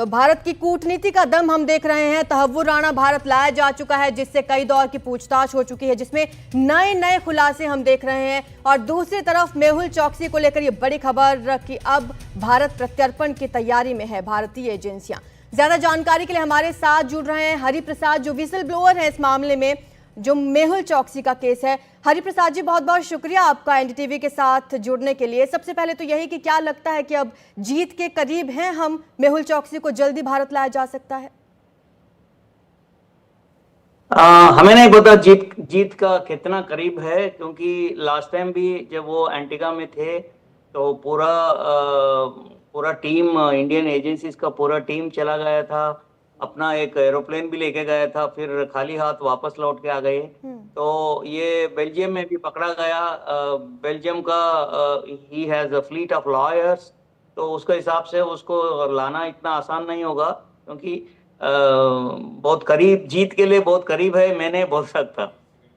तो भारत की कूटनीति का दम हम देख रहे हैं। तहव्वुर राणा भारत लाया जा चुका है, जिससे कई दौर की पूछताछ हो चुकी है, जिसमें नए नए खुलासे हम देख रहे हैं। और दूसरी तरफ मेहुल चौकसी को लेकर ये बड़ी खबर कि अब भारत प्रत्यर्पण की तैयारी में है भारतीय एजेंसियां। ज्यादा जानकारी के लिए हमारे साथ जुड़ रहे हैं हरिप्रसाद, जो विसल ब्लोअर है इस मामले में, जो मेहुल चौकसी का केस है। हरिप्रसाद जी, बहुत बहुत शुक्रिया आपका एनडीटीवी के साथ जुड़ने के लिए। सबसे पहले तो यही कि क्या लगता है कि अब जीत के करीब हैं हम, मेहुल चौकसी को जल्दी भारत लाया जा सकता है? हमें नहीं पता जीत का कितना करीब है, क्योंकि लास्ट टाइम भी जब वो एंटीगा में थे तो पूरा टीम, इंडियन एजेंसीज का पूरा टीम चला गया था, अपना एक एरोप्लेन भी लेके गया था, फिर खाली हाथ वापस लौट के आ गए। तो ये बेल्जियम में भी पकड़ा गया। बेल्जियम का he has a fleet of lawyers, तो उसके हिसाब से उसको लाना इतना आसान नहीं होगा, क्योंकि बहुत करीब, जीत के लिए बहुत करीब है। मैं नहीं बोल सकता,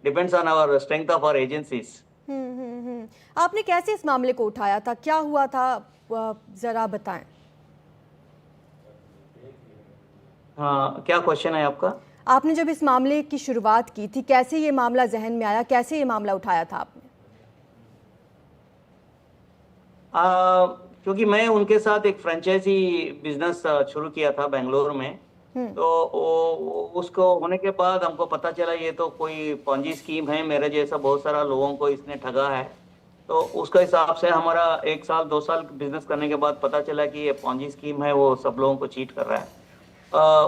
depends on our strength of our agencies. आपने कैसे इस मामले को उठाया था, क्या हुआ था, जरा बताएं। हाँ, क्या क्वेश्चन है आपका? आपने जब इस मामले की शुरुआत की थी, कैसे ये मामला जहन में आया, कैसे ये मामला उठाया था आपने? क्योंकि मैं उनके साथ एक फ्रेंचाइजी बिजनेस शुरू किया था बेंगलोर में। तो उसको होने के बाद हमको पता चला ये तो कोई पॉन्जी स्कीम है, मेरे जैसा बहुत सारा लोगों को इसने ठगा है। तो उसके हिसाब से हमारा 1 साल 2 साल बिजनेस करने के बाद पता चला कि ये पॉन्जी स्कीम है, वो सब लोगों को चीट कर रहा है।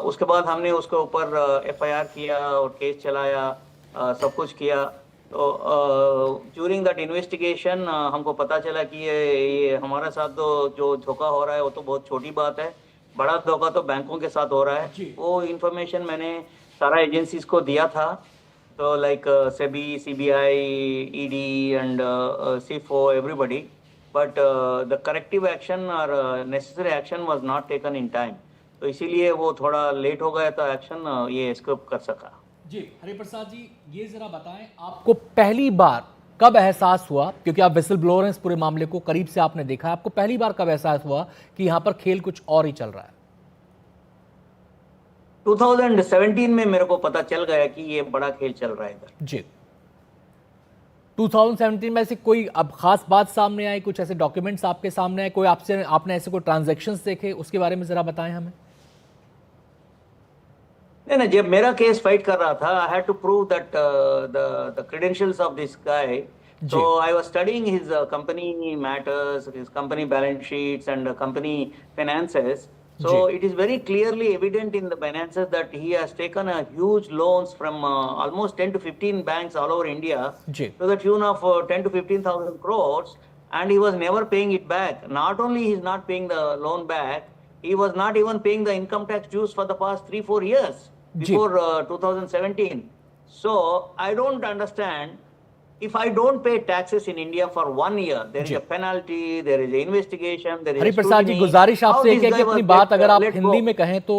उसके बाद हमने उसके ऊपर एफआईआर किया और केस चलाया, सब कुछ किया। तो ड्यूरिंग दैट इन्वेस्टिगेशन हमको पता चला कि ये हमारे साथ तो जो धोखा हो रहा है वो तो बहुत छोटी बात है, बड़ा धोखा तो बैंकों के साथ हो रहा है। वो इंफॉर्मेशन मैंने सारा एजेंसीज को दिया था, तो like SEBI, CBI, ED and SFIO, everybody, but the corrective action और necessary action was not taken in time. तो इसीलिए वो थोड़ा लेट हो गया था एक्शन, ये स्कोप कर सका। जी हरिप्रसाद जी, ये जरा बताएं, आपको पहली बार कब एहसास हुआ, क्योंकि आप विसल ब्लोअर हैं, इस पूरे मामले को करीब से आपने देखा, आपको पहली बार कब एहसास हुआ कि यहां पर खेल कुछ और ही चल रहा है? 2017 में मेरे को पता चल गया कि ये बड़ा खेल चल रहा है इधर। जी, 2017 में ऐसे कोई अब खास बात सामने आई, कुछ ऐसे डॉक्यूमेंट्स आपके सामने आए, कोई आपने ऐसे कोई ट्रांजैक्शंस देखे, उसके बारे में जरा बताएं हमें। नहीं, जब मेरा केस फाइट कर रहा था, I had to prove that the credentials of this guy. So I was studying his company matters, his company balance sheets and company finances. So it is very clearly evident in the finances that he has taken a huge loans from almost 10 to 15 banks all over India to the tune of 10 to 15,000 crores, and he was never paying it back. Not only he is not paying the loan back, he was not even paying the income tax dues for the past 3-4 years before 2017. So I don't understand. If I don't pay taxes in India for 1 year, there is a penalty, there is an investigation, there is Hariprasad ji, गुजारिश आपसे एक है कि अपनी बात अगर आप हिंदी में कहें तो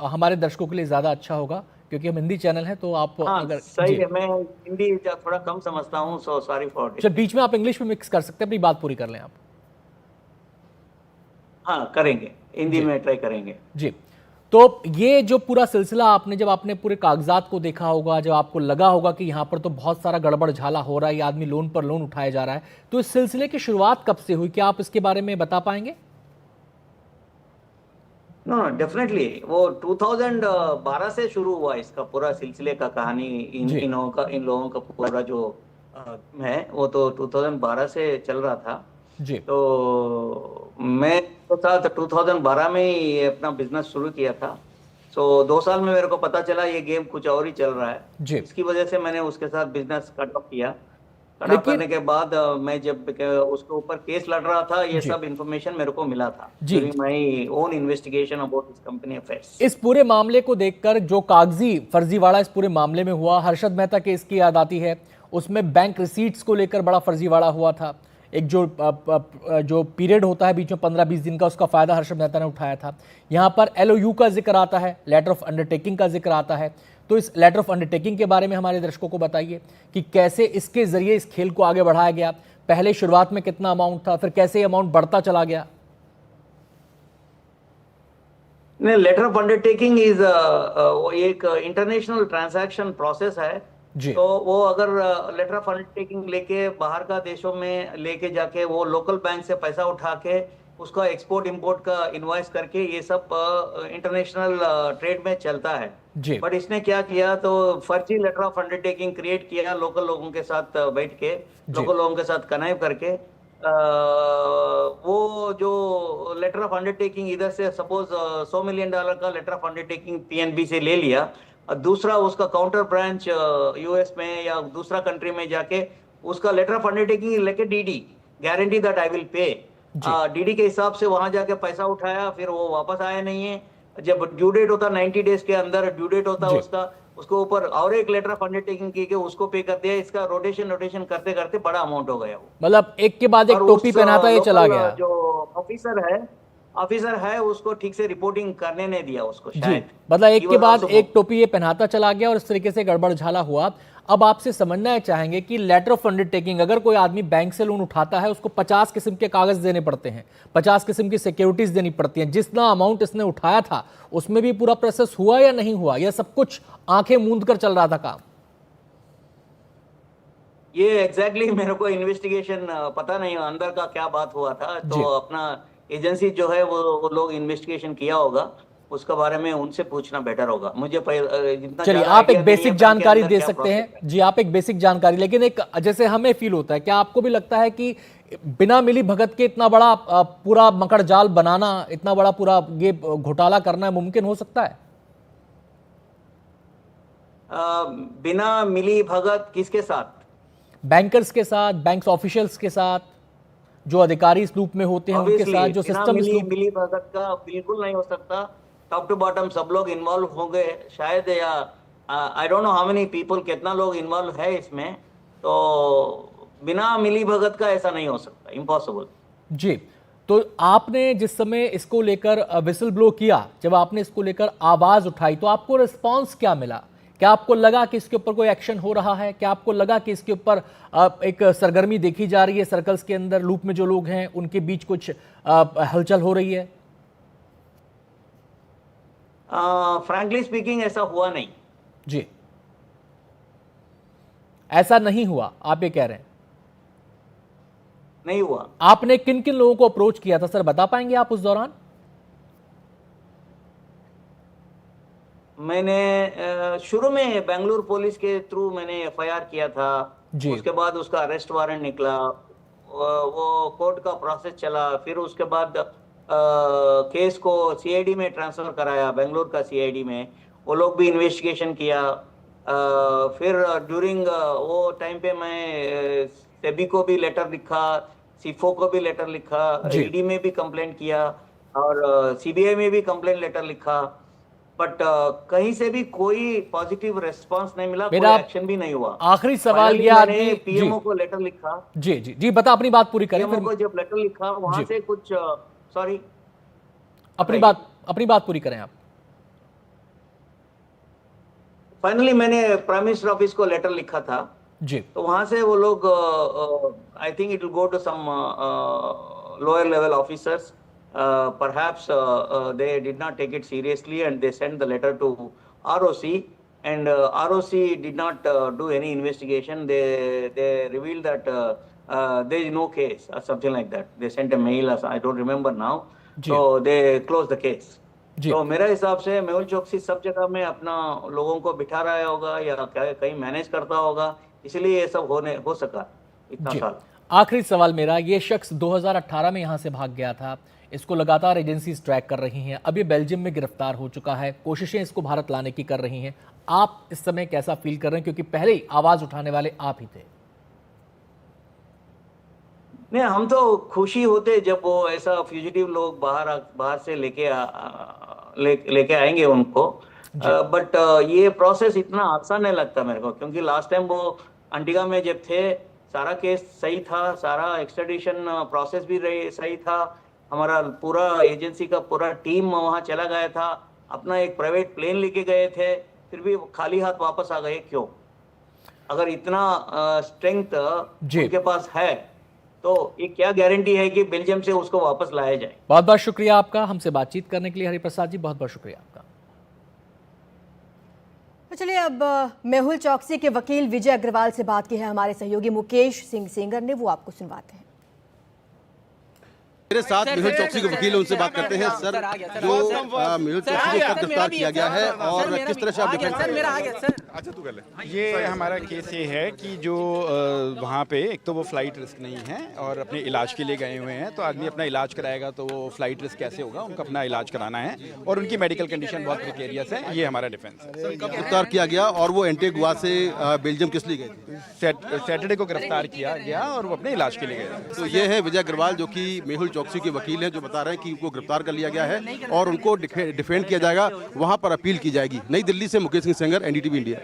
हमारे दर्शकों के लिए ज्यादा अच्छा होगा, क्योंकि हम हिंदी चैनल है। तो आप अगर सही है, मैं हिंदी थोड़ा कम समझता हूं, सो सॉरी फॉर इट। बीच में आप इंग्लिश में मिक्स कर सकते हैं, अपनी बात पूरी कर लें आप। हाँ, करेंगे, हिंदी में ट्राई करेंगे जी। तो ये जो पूरा सिलसिला आपने, जब आपने पूरे कागजात को देखा होगा, जब आपको लगा होगा कि यहाँ पर तो बहुत सारा गड़बड़ झाला हो रहा है, ये आदमी लोन पर लोन उठाया जा रहा है, तो इस सिलसिले की शुरुआत कब से हुई, क्या आप इसके बारे में बता पाएंगे? नो, डेफिनेटली वो 2012 से शुरू हुआ इसका पूरा सिलसिले का कहानी। इन लोगों का पूरा जो है वो तो 2012 से चल रहा था जी। तो मैं तो था 2012 में ही अपना बिजनेस शुरू किया था। सो 2 साल में मेरे को पता चला ये गेम कुछ और ही चल रहा है जी। इसकी वजह से मैंने उसके साथ बिजनेस कट ऑफ किया। कट ऑफ करने के बाद मैं जब उसके ऊपर केस लड़ रहा था, ये सब इंफॉर्मेशन मेरे को मिला था during my own investigation about this company affairs. इस पूरे मामले को देखकर जो कागजी फर्जीवाड़ा इस पूरे मामले में हुआ, हर्षद मेहता केस की याद आती है। उसमें बैंक रिसीट्स को लेकर बड़ा फर्जीवाड़ा हुआ था। एक जो पीरियड होता है बीच में 15-20 दिन का, उसका फायदा हर्षद मेहता ने उठाया था। यहाँ पर LOU का जिक्र आता है, लेटर ऑफ अंडरटेकिंग का जिक्र आता है। तो इस लेटर ऑफ अंडरटेकिंग के बारे में हमारे दर्शकों को बताइए कि कैसे इसके जरिए इस खेल को आगे बढ़ाया गया। पहले शुरुआत में कितना अमाउंट था, फिर कैसे अमाउंट बढ़ता चला गया? नहीं, लेटर ऑफ अंडरटेकिंग इज एक इंटरनेशनल ट्रांजैक्शन प्रोसेस है। जी तो वो अगर लेटर ऑफ अंडरटेकिंग लेके बाहर का देशों में लेके जाके वो लोकल बैंक से पैसा उठा के उसका एक्सपोर्ट इंपोर्ट का इनवॉइस करके ये सब इंटरनेशनल ट्रेड में चलता है। जी बट इसने क्या किया, तो फर्जी लेटर ऑफ अंडरटेकिंग क्रिएट किया लोकल लोगों के साथ बैठ के, जी लोकल लोगों के साथ कनेक्ट करके। वो जो लेटर ऑफ अंडरटेकिंग इधर से सपोज $100 मिलियन का लेटर ऑफ अंडरटेकिंग पीएनबी से ले लिया, और दूसरा उसका काउंटर ब्रांच यूएस में या दूसरा कंट्री में जाके उसका लेटर ऑफ अंडरटेकिंग लेके DD guarantee that I will pay, DD के हिसाब से वहां जाके पैसा उठाया, फिर वो वापस आया नहीं है। जब ड्यू डेट होता 90 डेज के अंदर ड्यू डेट होता जी उसका, उसको ऊपर और एक लेटर ऑफ अंडरटेकिंग की के उसको पे कर दिया। इसका रोटेशन करते करते बड़ा अमाउंट हो गया वो। मतलब एक के बाद एक और टोपी उस पहनाता ये चला लोकल गया। जो ऑफिसर है उसको ठीक से रिपोर्टिंग करने नहीं दिया उसको, जी शायद। मतलब एक He के was बाद also एक टोपी ये पहनाता चला गया और इस तरीके से गड़बड़ झाला हुआ। अब आपसे समझना चाहेंगे कि लेटर ऑफ अंडरटेकिंग, अगर कोई आदमी बैंक से लोन उठाता है उसको 50 किस्म के कागज देने पड़ते हैं, 50 किस्म की सिक्योरिटीज देनी पड़ती हैं। जितना अमाउंट इसने उठाया था उसमें भी पूरा प्रोसेस हुआ या नहीं हुआ, यह सब कुछ आंखें मूंद कर चल रहा था काम? ये एग्जैक्टली मेरे को इन्वेस्टिगेशन पता नहीं अंदर का क्या बात हुआ था। जी तो अपना एजेंसी जो है वो लोग इन्वेस्टिगेशन किया होगा, उसके बारे में उनसे पूछना बेटर होगा। मुझे जितना चलिए ज्यादा आप idea एक नहीं है बेसिक बैंक के जानकारी अंदर दे क्या सकते process हैं जी, आप एक बेसिक जानकारी, लेकिन एक जैसे हमें फील होता है, क्या आपको भी लगता है कि बिना मिली भगत के इतना बड़ा पूरा मकड़ जाल बनाना, इतना बड़ा पूरा ये घोटाला करना मुमकिन हो सकता है? बिना मिली भगत किसके साथ? बैंकर्स के साथ, बैंक ऑफिशियल्स के साथ, जो अधिकारी इस लूप में होते हैं उनके Obviously, साथ, जो बिना सिस्टम इस लूप। मिली भगत का बिल्कुल नहीं हो सकता। टॉप टू बॉटम सब लोग इन्वॉल्व होंगे शायद, या I don't know how many people, कितना लोग इन्वॉल्व है इसमें। तो बिना मिली भगत का ऐसा नहीं हो सकता, इम्पॉसिबल। जी तो आपने जिस समय इसको लेकर विसल ब्लो किया, जब आपने इसको लेकर आवाज उठाई, तो आपको रिस्पांस क्या मिला? क्या आपको लगा कि इसके ऊपर कोई एक्शन हो रहा है? क्या आपको लगा कि इसके ऊपर एक सरगर्मी देखी जा रही है, सर्कल्स के अंदर लूप में जो लोग हैं उनके बीच कुछ हलचल हो रही है? फ्रैंकली स्पीकिंग ऐसा हुआ नहीं। जी ऐसा नहीं हुआ, आप ये कह रहे हैं? नहीं हुआ। आपने किन किन लोगों को अप्रोच किया था सर, बता पाएंगे आप उस दौरान? मैंने शुरू में बेंगलुरु पुलिस के थ्रू मैंने एफआईआर किया था। जी उसके बाद उसका अरेस्ट वारंट निकला, वो कोर्ट का प्रोसेस चला। फिर उसके बाद केस को सीआईडी में ट्रांसफर कराया, बेंगलुरु का सीआईडी में। वो लोग भी इन्वेस्टिगेशन किया। फिर ड्यूरिंग वो टाइम पे मैं सेबी को भी लेटर लिखा, सीफो को भी लेटर लिखा, जी। ईडी में भी कंप्लेंट किया और सीबीआई में भी कंप्लेंट लेटर लिखा। बट कहीं से भी कोई पॉजिटिव रेस्पॉन्स नहीं मिला, कोई मेरा एक्शन भी नहीं हुआ। आखिरी सवाल Finally, ये मैंने आदमी पीएमओ को लेटर लिखा। जी जी जी बता, अपनी बात पूरी करें पीएमओ फिर। को जब लेटर लिखा वहां जी। से कुछ सॉरी अपनी बात पूरी करें आप। फाइनली मैंने प्राइम मिनिस्टर ऑफिस को लेटर लिखा था। जी तो वहां से वो लोग I think it will go to some lower level officers, perhaps they did not take it seriously and they sent the letter to ROC, and ROC did not do any investigation. They revealed that there is no case or something like that. They sent a mail, as I don't remember now. जी। So they closed the case. जी। तो मेरे हिसाब से मेहुल चोकसी सब जगह में अपना लोगों को बिठा रहा होगा या कहीं मैनेज करता होगा, इसलिए ये सब हो सका इतना जी साल। आखिरी सवाल मेरा, ये शख्स 2018 में यहां से भाग गया था, इसको लगातार एजेंसीज ट्रैक कर रही हैं, अब ये बेल्जियम में गिरफ्तार हो चुका है, कोशिशें इसको भारत लाने की कर रही हैं। आप इस समय कैसा फील कर रहे हैं, क्योंकि पहले ही आवाज उठाने वाले आप ही थे? नहीं, हम तो खुशी होते जब वो ऐसा फ्यूजिटिव लोग बाहर से लेके आएंगे उनको। बट ये प्रोसेस इतना आसान नहीं लगता मेरे को, क्योंकि लास्ट टाइम वो अंटिगा में जब थे सारा केस सही था, सारा एक्सट्रेडिशन प्रोसेस भी सही था। हमारा पूरा एजेंसी का पूरा टीम वहां चला गया था, अपना एक प्राइवेट प्लेन लेके गए थे, फिर भी खाली हाथ वापस आ गए। क्यों? अगर इतना स्ट्रेंथ जी। उनके पास है तो ये क्या गारंटी है कि बेल्जियम से उसको वापस लाया जाए। बहुत बहुत शुक्रिया आपका हमसे बातचीत करने के लिए हरिप्रसाद जी, बहुत बहुत शुक्रिया आपका। तो चलिए अब मेहुल चौकसी के वकील विजय अग्रवाल से बात की है हमारे सहयोगी मुकेश सिंह सेंगर ने, वो आपको सुनवाते हैं। मेरे साथ मेहुल चौकसी के वकील, उनसे बात करते हैं। सर, जो मेहुल चौकसी को कब गिरफ्तार किया गया है और किस तरह से आप डिफेंड कर रहे हैं? अच्छा तू कर ले। ये हमारा केस ये है कि जो वहाँ पे एक तो वो फ्लाइट रिस्क नहीं है और अपने इलाज के लिए गए हुए हैं, तो आदमी अपना इलाज कराएगा तो वो फ्लाइट रिस्क कैसे होगा, उनको अपना इलाज कराना है और उनकी मेडिकल कंडीशन बहुत प्रिकेरियस है। ये हमारा डिफेंस है। सर, कब गिरफ्तार किया गया और वो एंटीगुआ से बेल्जियम किस लिए गए थे? सैटरडे को गिरफ्तार किया गया और वो अपने इलाज के लिए गए थे। तो ये है विजय अग्रवाल, जो कि मेहुल चौकसी के वकील हैं, जो बता रहे हैं कि उनको गिरफ्तार कर लिया गया है और उनको डिफेंड किया जाएगा, वहां पर अपील की जाएगी। नई दिल्ली से मुकेश सिंह सेंगर, एनडीटीवी इंडिया।